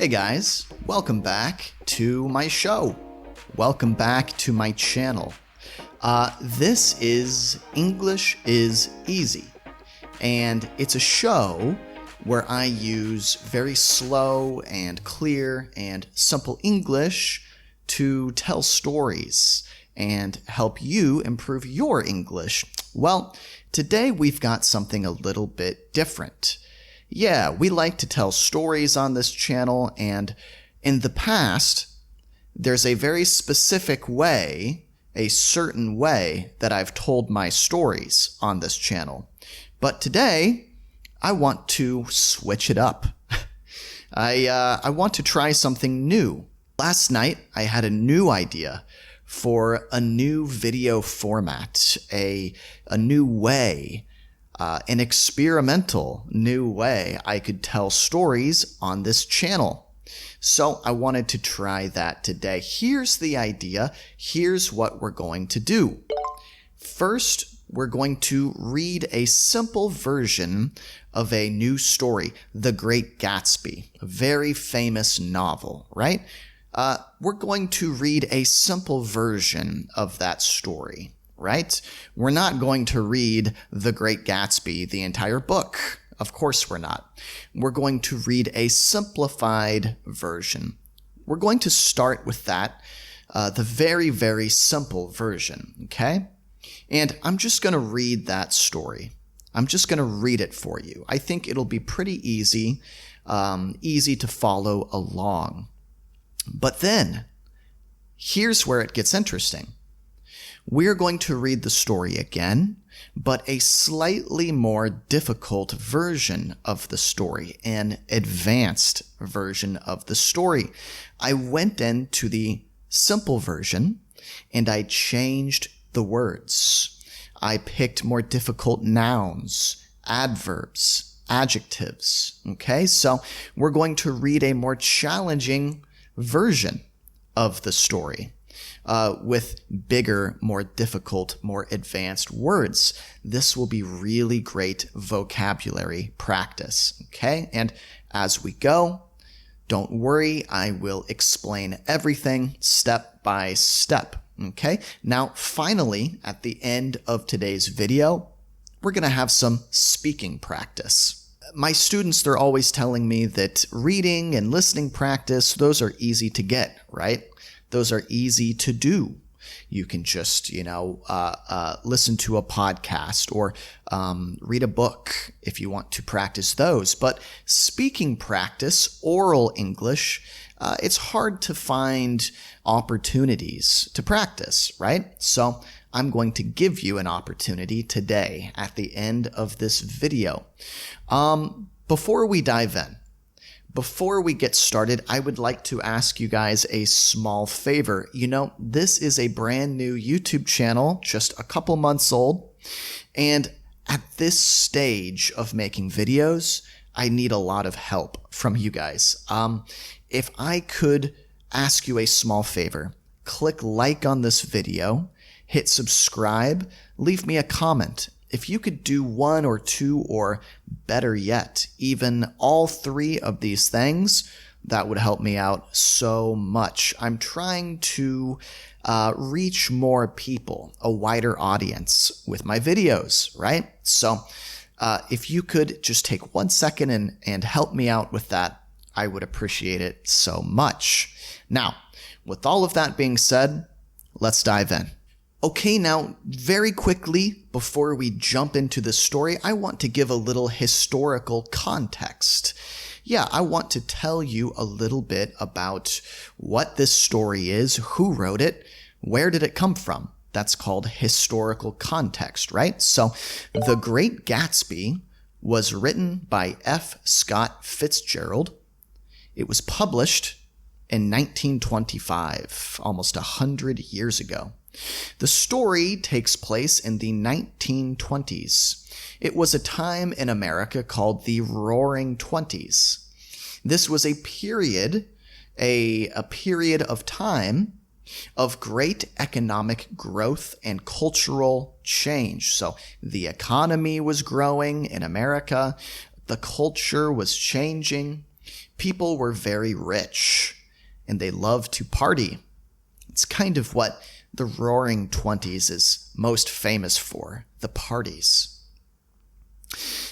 Hey guys, welcome back to my show. Welcome back to my channel. This is English is Easy, and it's a show where I use very slow and clear and simple English to tell stories and help you improve your English. Well, today we've got something a little bit different. Yeah, we like to tell stories on this channel, and in the past, there's a very specific way, a certain way that I've told my stories on this channel. But today, I want to switch it up. I want to try something new. Last night, I had a new idea for a new video format, a new way, an experimental new way I could tell stories on this channel. So I wanted to try that today. Here's the idea. Here's what we're going to do. First, we're going to read a simple version of a new story, The Great Gatsby, a very famous novel, right? We're going to read a simple version of that story, right? We're not going to read The Great Gatsby, the entire book. Of course we're not. We're going to read a simplified version. We're going to start with that, the very, very simple version, okay? And I'm just going to read that story. I'm just going to read it for you. I think it'll be pretty easy, easy to follow along. But then, here's where it gets interesting. We're going to read the story again, but a slightly more difficult version of the story, an advanced version of the story. I went into the simple version and I changed the words. I picked more difficult nouns, adverbs, adjectives. Okay, so we're going to read a more challenging version of the story. With bigger, more difficult, more advanced words. This will be really great vocabulary practice, okay? And as we go, don't worry, I will explain everything step by step, okay? Now, finally, at the end of today's video, we're going to have some speaking practice. My students, they're always telling me that reading and listening practice, those are easy to get, right? Those are easy to do. You can just, listen to a podcast or read a book if you want to practice those. But speaking practice, oral English, it's hard to find opportunities to practice, right? So I'm going to give you an opportunity today at the end of this video. Before we dive in, before we get started, I would like to ask you guys a small favor. You know, this is a brand new YouTube channel, just a couple months old. And at this stage of making videos, I need a lot of help from you guys. If I could ask you a small favor, click like on this video, hit subscribe, leave me a comment. If you could do one or two, or better yet, even all three of these things, that would help me out so much. I'm trying to reach more people, a wider audience with my videos, right? So if you could just take 1 second and help me out with that, I would appreciate it so much. Now, with all of that being said, let's dive in. Okay, now, very quickly, before we jump into the story, I want to give a little historical context. Yeah, I want to tell you a little bit about what this story is, who wrote it, where did it come from. That's called historical context, right? So, The Great Gatsby was written by F. Scott Fitzgerald. It was published in 1925, almost 100 years ago. The story takes place in the 1920s. It was a time in America called the Roaring Twenties. This was a period of time of great economic growth and cultural change. So the economy was growing in America. The culture was changing. People were very rich, and they loved to party. It's kind of what the Roaring Twenties is most famous for, the parties.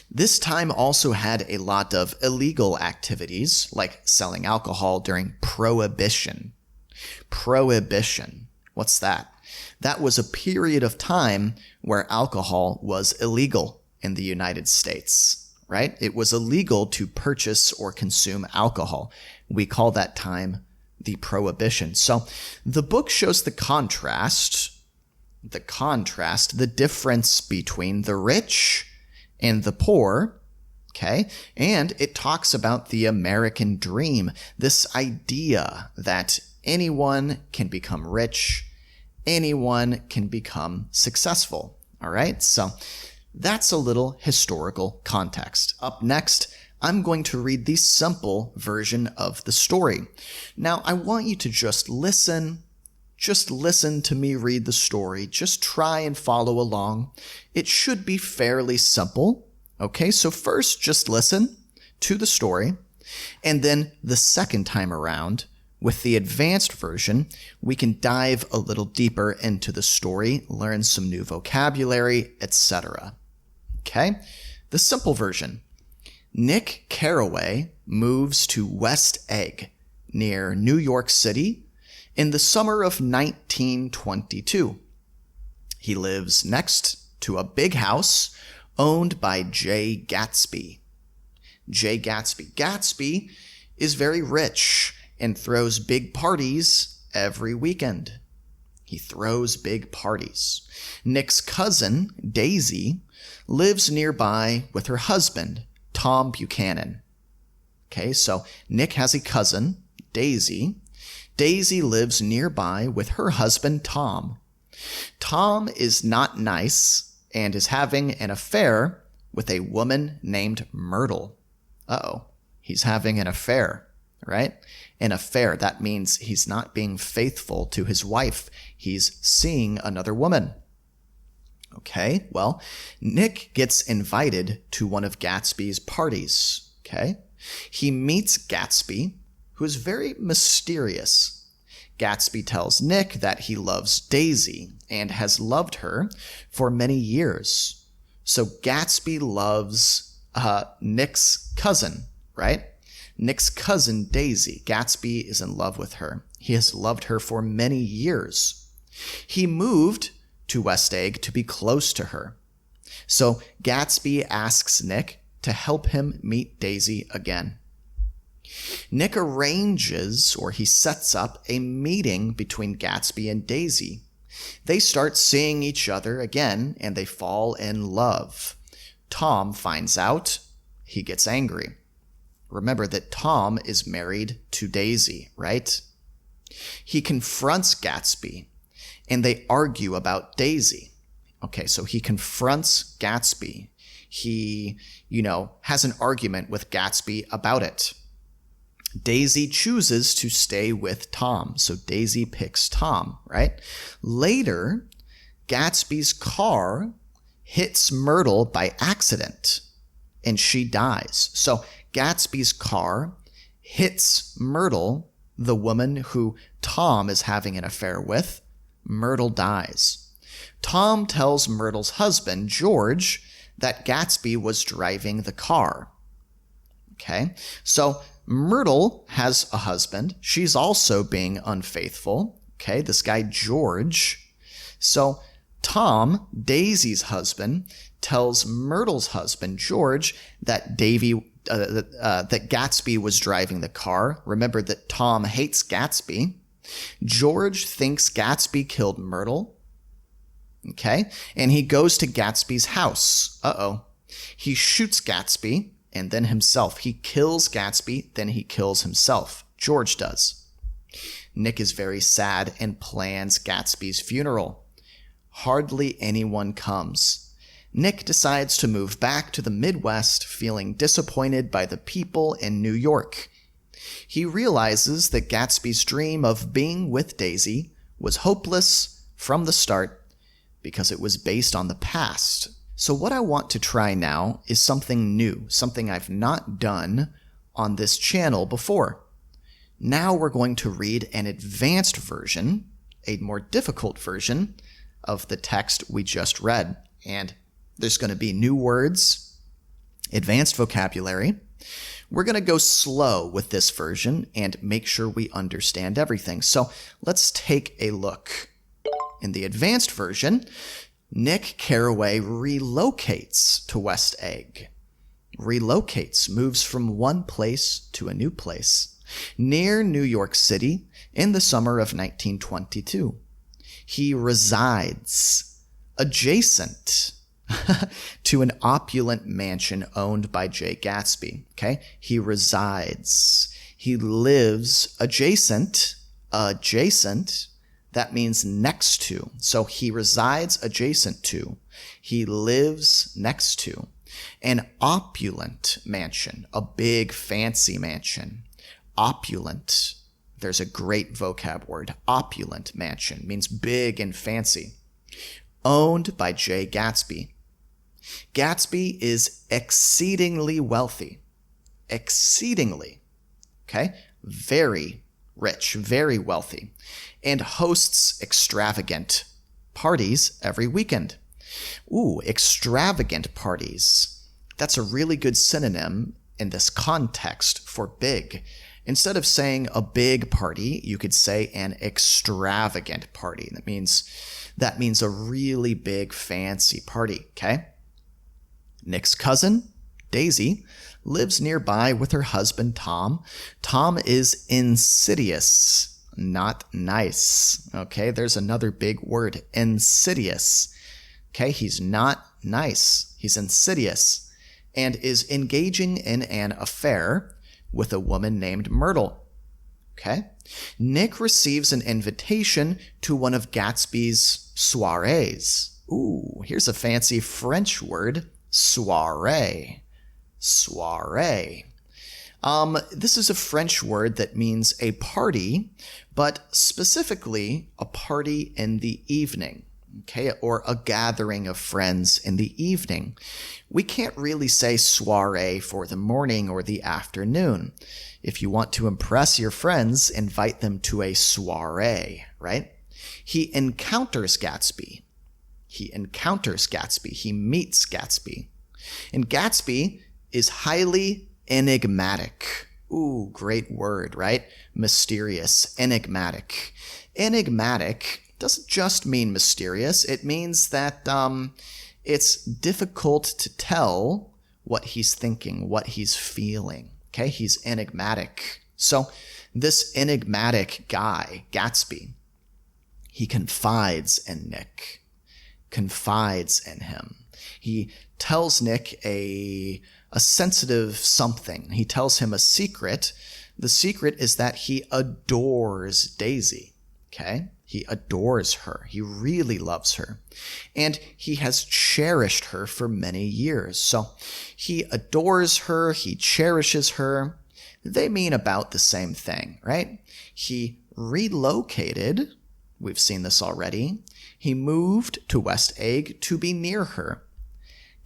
This time also had a lot of illegal activities, like selling alcohol during Prohibition. Prohibition. What's that? That was a period of time where alcohol was illegal in the United States, right? It was illegal to purchase or consume alcohol. We call that time the Prohibition. So the book shows the difference between the rich and the poor, okay? And it talks about the American dream, this idea that anyone can become rich, anyone can become successful, all right? So that's a little historical context. Up next, I'm going to read the simple version of the story. Now, I want you to just listen to me read the story. Just try and follow along. It should be fairly simple. Okay, so first, just listen to the story. And then the second time around, with the advanced version, we can dive a little deeper into the story, learn some new vocabulary, etc. Okay, the simple version. Nick Carraway moves to West Egg, near New York City, in the summer of 1922. He lives next to a big house owned by Jay Gatsby. Jay Gatsby. Gatsby is very rich and throws big parties every weekend. He throws big parties. Nick's cousin, Daisy, lives nearby with her husband, Tom Buchanan. Okay, so Nick has a cousin, Daisy. Daisy lives nearby with her husband, Tom. Tom is not nice and is having an affair with a woman named Myrtle. Uh-oh, he's having an affair, right? An affair, that means he's not being faithful to his wife. He's seeing another woman. Okay, well, Nick gets invited to one of Gatsby's parties, okay? He meets Gatsby, who is very mysterious. Gatsby tells Nick that he loves Daisy and has loved her for many years. So Gatsby loves Nick's cousin, right? Nick's cousin, Daisy. Gatsby is in love with her. He has loved her for many years. He moved to West Egg to be close to her. So Gatsby asks Nick to help him meet Daisy again. Nick arranges, or he sets up, a meeting between Gatsby and Daisy. They start seeing each other again, and they fall in love. Tom finds out. He gets angry. Remember that Tom is married to Daisy, right? He confronts Gatsby, and they argue about Daisy. Okay, so he confronts Gatsby. He, has an argument with Gatsby about it. Daisy chooses to stay with Tom, so Daisy picks Tom, right? Later, Gatsby's car hits Myrtle by accident, and she dies. So Gatsby's car hits Myrtle, the woman who Tom is having an affair with. Myrtle dies. Tom tells Myrtle's husband, George, that Gatsby was driving the car. Okay, so Myrtle has a husband. She's also being unfaithful. Okay, this guy George. So Tom, Daisy's husband, tells Myrtle's husband, George, that that Gatsby was driving the car. Remember that Tom hates Gatsby. George thinks Gatsby killed Myrtle. Okay, and he goes to Gatsby's house. Uh-oh. He shoots Gatsby and then himself. He kills Gatsby, then he kills himself. George does. Nick is very sad and plans Gatsby's funeral. Hardly anyone comes. Nick decides to move back to the Midwest, feeling disappointed by the people in New York. He realizes that Gatsby's dream of being with Daisy was hopeless from the start because it was based on the past. So what I want to try now is something new, something I've not done on this channel before. Now we're going to read an advanced version, a more difficult version of the text we just read. And there's going to be new words, advanced vocabulary. We're going to go slow with this version and make sure we understand everything. So let's take a look. In the advanced version, Nick Carraway relocates to West Egg. Relocates, moves from one place to a new place, near New York City in the summer of 1922. He resides adjacent to an opulent mansion owned by Jay Gatsby. Okay? He resides. He lives adjacent. That means next to. So he resides adjacent to. He lives next to an opulent mansion, a big fancy mansion. Opulent. There's a great vocab word. Opulent mansion means big and fancy. Owned by Jay Gatsby. Gatsby is exceedingly wealthy. Exceedingly. Okay? Very rich, very wealthy, and hosts extravagant parties every weekend. Ooh, extravagant parties. That's a really good synonym in this context for big. Instead of saying a big party, you could say an extravagant party. That means a really big, fancy party, okay? Nick's cousin, Daisy, lives nearby with her husband, Tom. Tom is insidious, not nice. Okay, there's another big word, insidious. Okay, he's not nice. He's insidious and is engaging in an affair with a woman named Myrtle. Okay, Nick receives an invitation to one of Gatsby's soirees. Ooh, here's a fancy French word, soiree. Soiree. This is a French word that means a party, but specifically a party in the evening, okay, or a gathering of friends in the evening. We can't really say soiree for the morning or the afternoon. If you want to impress your friends, invite them to a soiree, right? He encounters Gatsby. He meets Gatsby. And Gatsby is highly enigmatic. Ooh, great word, right? Mysterious, enigmatic. Enigmatic doesn't just mean mysterious. It means that it's difficult to tell what he's thinking, what he's feeling. Okay, he's enigmatic. So this enigmatic guy, Gatsby, he confides in Nick, confides in him. He tells Nick a sensitive something. He tells him a secret. The secret is that he adores Daisy. Okay? He adores her. He really loves her. And he has cherished her for many years. So he adores her. He cherishes her. They mean about the same thing, right? He relocated. We've seen this already. He moved to West Egg to be near her.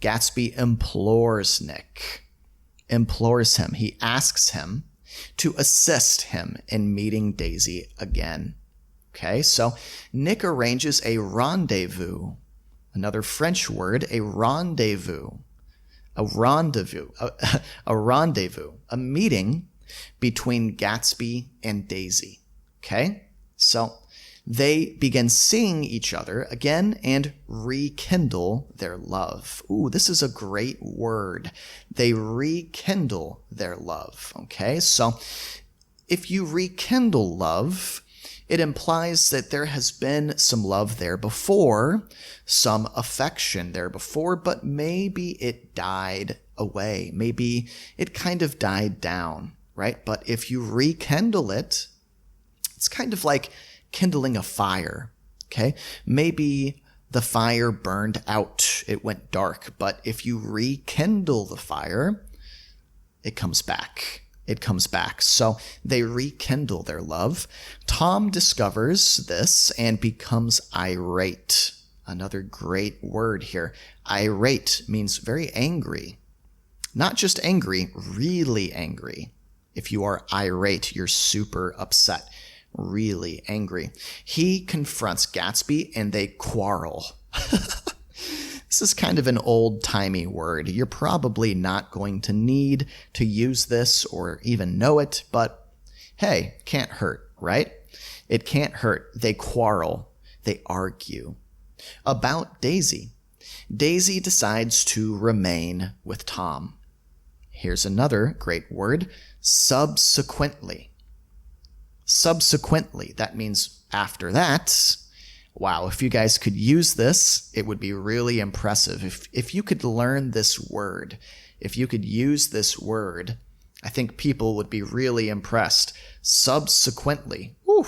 Gatsby implores Nick, implores him. He asks him to assist him in meeting Daisy again. Okay, so Nick arranges a rendezvous, another French word, a rendezvous, a meeting between Gatsby and Daisy. Okay, so they begin seeing each other again and rekindle their love. Ooh, this is a great word. They rekindle their love. Okay, so if you rekindle love, it implies that there has been some love there before, some affection there before, but maybe it died away. Maybe it kind of died down, right? But if you rekindle it, it's kind of like kindling a fire, okay? Maybe the fire burned out, it went dark, but if you rekindle the fire, it comes back. It comes back. So they rekindle their love. Tom discovers this and becomes irate. Another great word here. Irate means very angry. Not just angry, really angry. If you are irate, you're super upset, really angry. He confronts Gatsby and they quarrel. This is kind of an old-timey word. You're probably not going to need to use this or even know it, but hey, can't hurt, right? It can't hurt. They quarrel. They argue. About Daisy. Daisy decides to remain with Tom. Here's another great word, subsequently. Subsequently, that means after that. Wow, if you guys could use this, it would be really impressive. If you could learn this word, if you could use this word, I think people would be really impressed. Subsequently. Woo.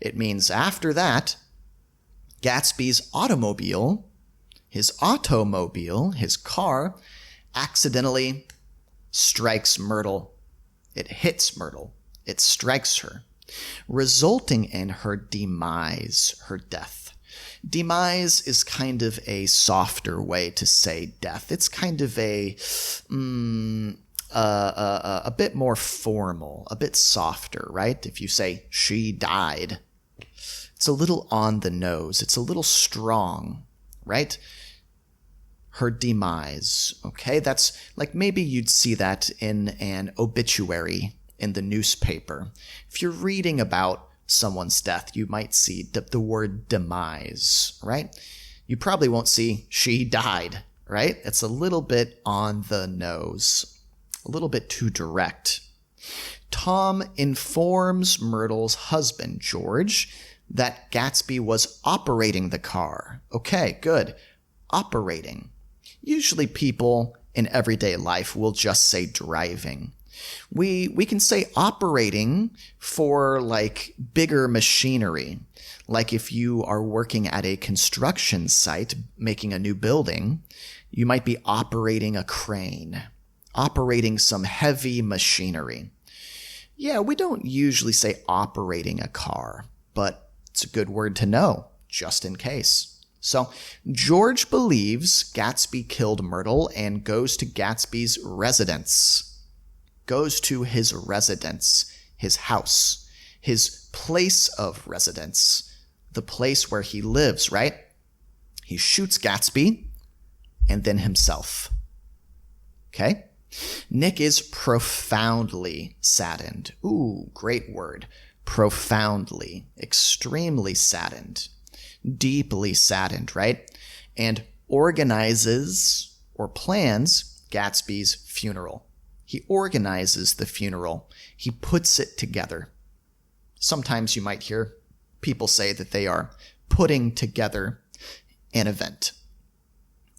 It means after that, Gatsby's automobile, his car, accidentally strikes Myrtle. It hits Myrtle. It strikes her, resulting in her demise, her death. Demise is kind of a softer way to say death. It's kind of a bit more formal, a bit softer, right? If you say she died, it's a little on the nose. It's a little strong, right? Her demise, okay? That's like maybe you'd see that in an obituary in the newspaper. If you're reading about someone's death, you might see the word demise, right? You probably won't see she died, right? It's a little bit on the nose, a little bit too direct. Tom informs Myrtle's husband, George, that Gatsby was operating the car. Okay, good. Operating. Usually people in everyday life will just say driving. We can say operating for like bigger machinery. Like if you are working at a construction site making a new building, you might be operating a crane, operating some heavy machinery. Yeah, we don't usually say operating a car, but it's a good word to know, just in case. So, George believes Gatsby killed Myrtle and goes to Gatsby's residence. Goes to his residence, his house, his place of residence, the place where he lives, right? He shoots Gatsby and then himself. Okay? Nick is profoundly saddened. Ooh, great word. Profoundly, extremely saddened, deeply saddened, right? And organizes or plans Gatsby's funeral. He organizes the funeral. He puts it together. Sometimes you might hear people say that they are putting together an event,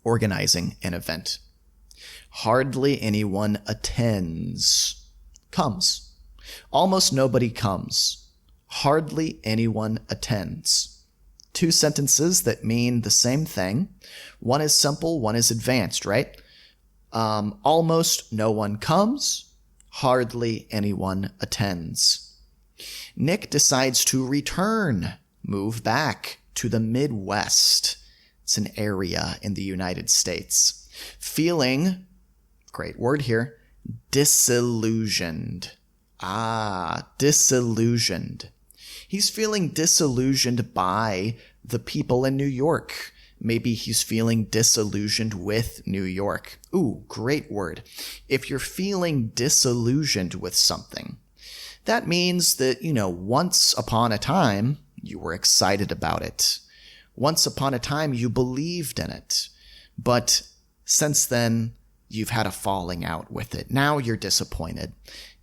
organizing an event. Hardly anyone attends, comes. Almost nobody comes. Hardly anyone attends. Two sentences that mean the same thing. One is simple, one is advanced, right? Almost no one comes. Hardly anyone attends. Nick decides to return, move back to the Midwest. It's an area in the United States. Feeling, great word here, disillusioned. Disillusioned. He's feeling disillusioned by the people in New York. Maybe he's feeling disillusioned with New York. Ooh, great word. If you're feeling disillusioned with something, that means that, once upon a time, you were excited about it. Once upon a time, you believed in it. But since then, you've had a falling out with it. Now you're disappointed.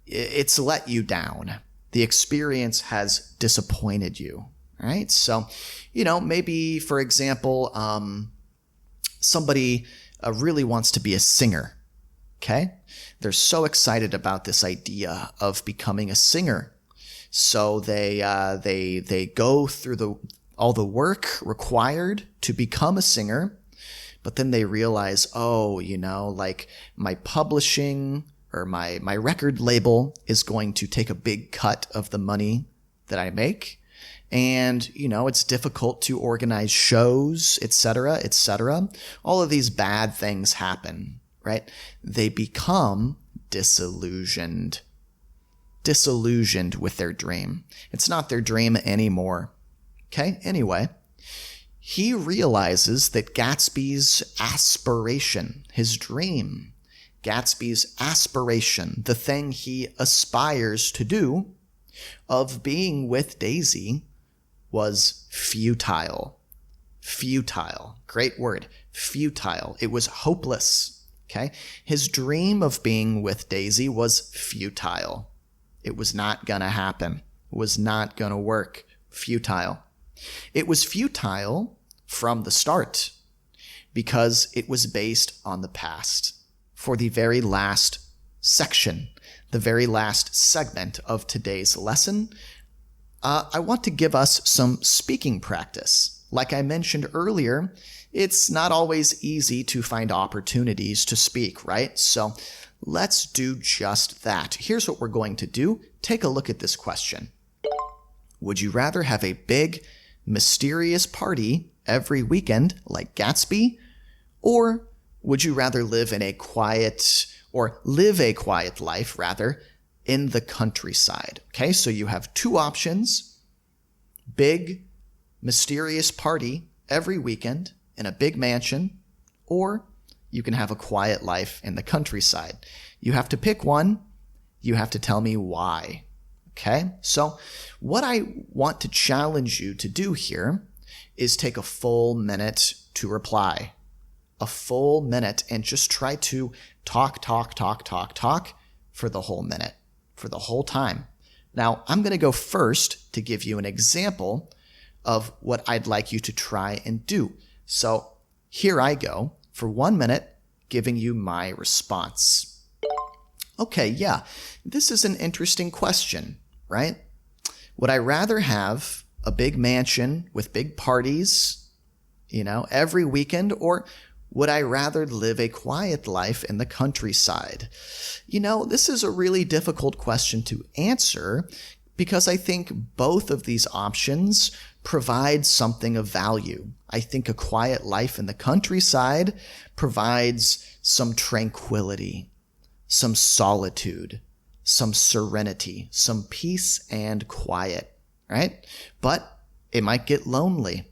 It's let you down. The experience has disappointed you, right? So, maybe, for example, somebody really wants to be a singer, okay? They're so excited about this idea of becoming a singer. So they go through all the work required to become a singer, but then they realize, my publishing or my record label is going to take a big cut of the money that I make. And, it's difficult to organize shows, etc., etc. All of these bad things happen, right? They become disillusioned. disillusioned with their dream. It's not their dream anymore. Okay, anyway, he realizes that Gatsby's aspiration, his dream, Gatsby's aspiration, the thing he aspires to do, of being with Daisy, was futile. Futile. Great word. Futile. It was hopeless. Okay? His dream of being with Daisy was futile. It was not going to happen. It was not going to work. Futile. It was futile from the start because it was based on the past. For the very last section, the very last segment of today's lesson, I want to give us some speaking practice. Like I mentioned earlier, it's not always easy to find opportunities to speak, right? So let's do just that. Here's what we're going to do. Take a look at this question. Would you rather have a big, mysterious party every weekend like Gatsby, or would you rather live a quiet life, in the countryside? Okay, so you have two options. Big, mysterious party every weekend in a big mansion, or you can have a quiet life in the countryside. You have to pick one. You have to tell me why. Okay, so what I want to challenge you to do here is take a full minute to reply. A full minute, and just try to talk for the whole minute, for the whole time. Now, I'm going to go first to give you an example of what I'd like you to try and do. So here I go for 1 minute, giving you my response. Okay, yeah, this is an interesting question, right? Would I rather have a big mansion with big parties, every weekend, or would I rather live a quiet life in the countryside? This is a really difficult question to answer because I think both of these options provide something of value. I think a quiet life in the countryside provides some tranquility, some solitude, some serenity, some peace and quiet, right? But it might get lonely.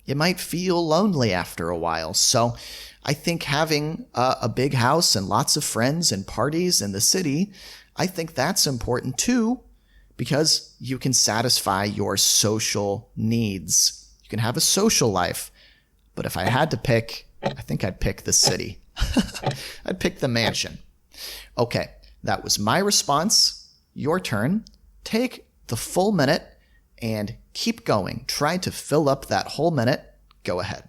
It might feel lonely after a while. So I think having a big house and lots of friends and parties in the city, I think that's important too, because you can satisfy your social needs. You can have a social life. But if I had to pick, I think I'd pick the city. I'd pick the mansion. Okay, that was my response. Your turn. Take the full minute and keep going. Try to fill up that whole minute. Go ahead.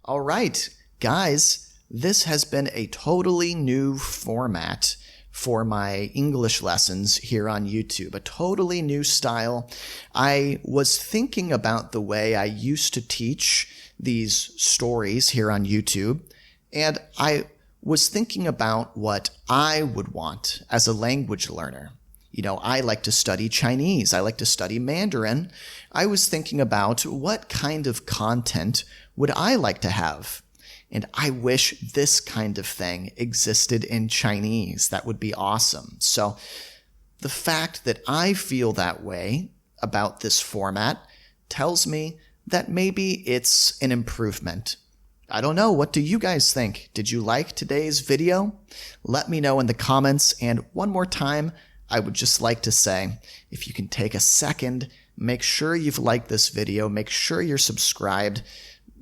All right, guys, this has been a totally new format for my English lessons here on YouTube, a totally new style. I was thinking about the way I used to teach these stories here on YouTube, and I was thinking about what I would want as a language learner. I like to study Chinese. I like to study Mandarin. I was thinking about what kind of content would I like to have? And I wish this kind of thing existed in Chinese. That would be awesome. So the fact that I feel that way about this format tells me that maybe it's an improvement. I don't know. What do you guys think? Did you like today's video? Let me know in the comments. And one more time, I would just like to say, if you can take a second, make sure you've liked this video, make sure you're subscribed,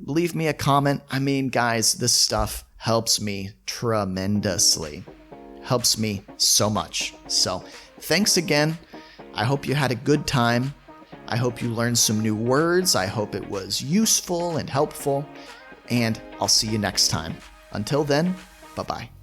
leave me a comment. I mean, guys, this stuff helps me tremendously. Helps me so much. So, thanks again. I hope you had a good time. I hope you learned some new words. I hope it was useful and helpful. And I'll see you next time. Until then, bye-bye.